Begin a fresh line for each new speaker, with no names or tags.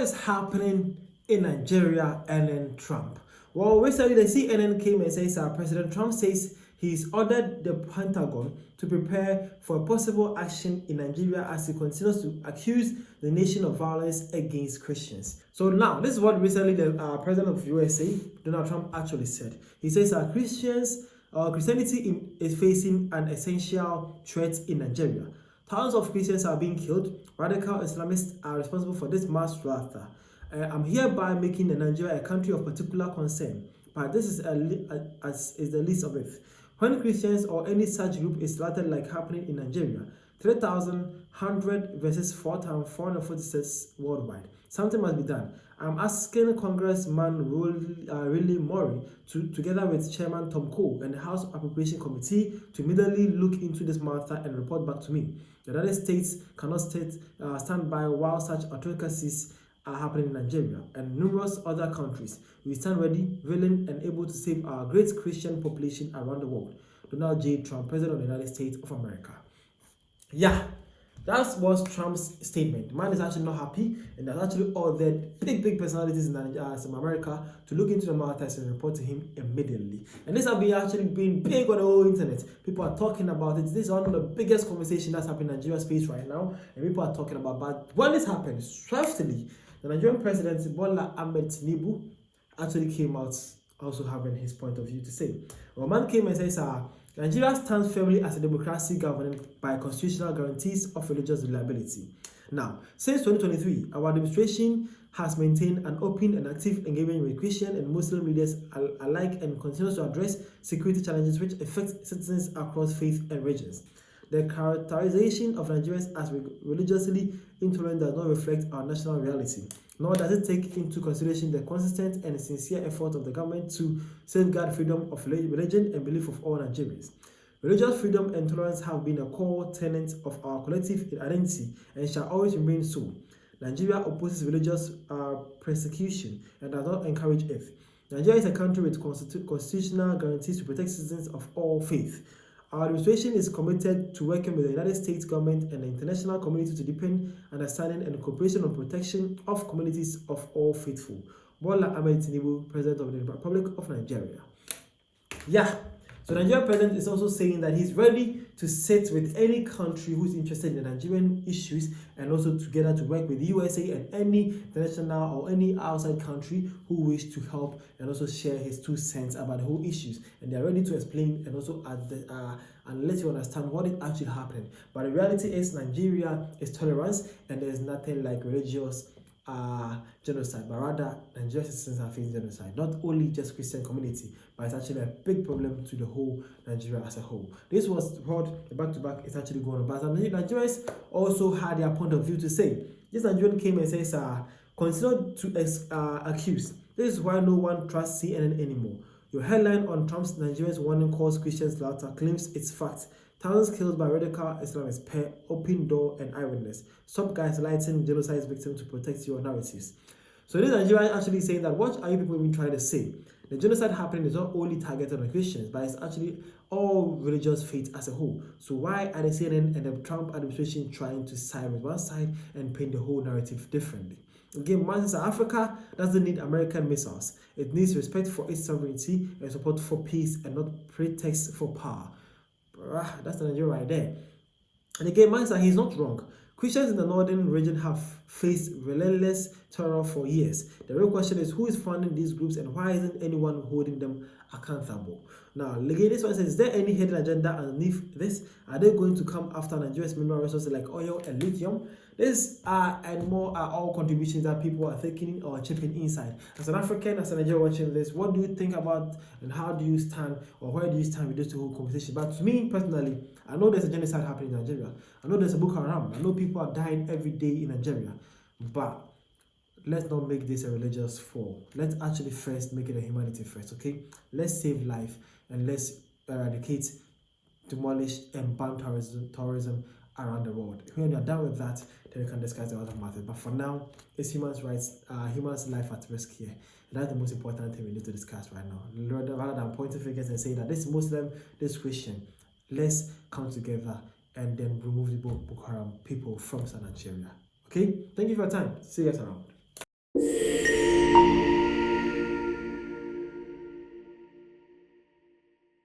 is happening in Nigeria and in Trump? Well, recently the CNN came and says President Trump says he's ordered the Pentagon to prepare for possible action in Nigeria as he continues to accuse the nation of violence against Christians. So now, this is what recently the president of USA, Donald Trump, actually said. He says Christianity is facing an essential threat in Nigeria. Thousands of Christians are being killed. Radical Islamists are responsible for this mass slaughter. I'm hereby making Nigeria a country of particular concern, but this is the least of it. When Christians or any such group is slaughtered like happening in Nigeria, 3,100 versus 4,446 worldwide, something must be done. I'm asking Congressman Riley Murray together with Chairman Tom Cole and the House Appropriation Committee to immediately look into this matter and report back to me. The United States cannot stand by while such autocracies are happening in Nigeria and numerous other countries. We stand ready, willing, and able to save our great Christian population around the world. Donald J. Trump, President of the United States of America. Yeah, that was Trump's statement. Man is actually not happy, and there's actually ordered big personalities in America to look into the matters and report to him immediately. And this has been actually been big on the whole internet. People are talking about it. This is one of the biggest conversations that's happening in Nigeria's space right now, and people are talking about. But when this happened, swiftly, the Nigerian president Bola Ahmed Tinubu actually came out also having his point of view to say. Well, man came and says, Nigeria stands firmly as a democracy governed by constitutional guarantees of religious reliability. Now, since 2023, our administration has maintained an open and active engagement with Christian and Muslim leaders alike and continues to address security challenges which affect citizens across faith and regions. The characterization of Nigerians as religiously intolerant does not reflect our national reality, nor does it take into consideration the consistent and sincere effort of the government to safeguard freedom of religion and belief of all Nigerians. Religious freedom and tolerance have been a core tenet of our collective identity and shall always remain so. Nigeria opposes religious persecution and does not encourage it. Nigeria is a country with constitutional guarantees to protect citizens of all faiths. Our administration is committed to working with the United States government and the international community to deepen understanding and cooperation on protection of communities of all faithful. Bola Ahmed Tinubu, President of the Republic of Nigeria. Yeah, so the Nigerian president is also saying that he's ready to sit with any country who's interested in the Nigerian issues and also together to work with the USA and any international or any outside country who wish to help and also share his 2 cents about the whole issues. And they're ready to explain and also and let you understand what is actually happening. But the reality is Nigeria is tolerance and there's nothing like religious genocide, but rather Nigerian citizens are facing genocide. Not only just Christian community, but it's actually a big problem to the whole Nigeria as a whole. This was what back-to-back is actually going on. But Nigerians also had their point of view to say. This Nigerian came and says, consider to accuse. This is why no one trusts CNN anymore. Your headline on Trump's Nigerians warning calls Christians slaughter claims it's fact. Thousands killed by radical Islamists per open door and eyewitness. Stop gaslighting genocide victims to protect your narratives. So this Nigeria is actually saying that what are you people even trying to say? The genocide happening is not only targeted on Christians, but it's actually all religious faith as a whole. So why are the CNN and the Trump administration trying to side with one side and paint the whole narrative differently? Again, Manchester Africa doesn't need American missiles. It needs respect for its sovereignty and support for peace and not pretext for power. That's the Nigeria right there. And again, Manchester, he's not wrong. Christians in the northern region have faced relentless terror for years. The real question is who is funding these groups and why isn't anyone holding them accountable? Now, again, this one says, is there any hidden agenda underneath this? Are they going to come after Nigeria's mineral resources like oil and lithium? This and more are all contributions that people are taking or chipping inside. As an African, as a Nigerian watching this, what do you think about and how do you stand or where do you stand with this whole conversation? But to me personally, I know there's a genocide happening in Nigeria. I know there's a Boko Haram. I know people are dying every day in Nigeria. But let's not make this a religious fall. Let's actually first make it a humanity first, okay? Let's save life and let's eradicate, demolish, and ban terrorism around the world. When you're done with that, then you can discuss the other matters. But for now, it's human rights, human's life at risk here. And that's the most important thing we need to discuss right now. Rather than pointing fingers and saying that this Muslim, this Christian, let's come together and then remove the Boko Haram people from Nigeria. Okay? Thank you for your time. See you guys around.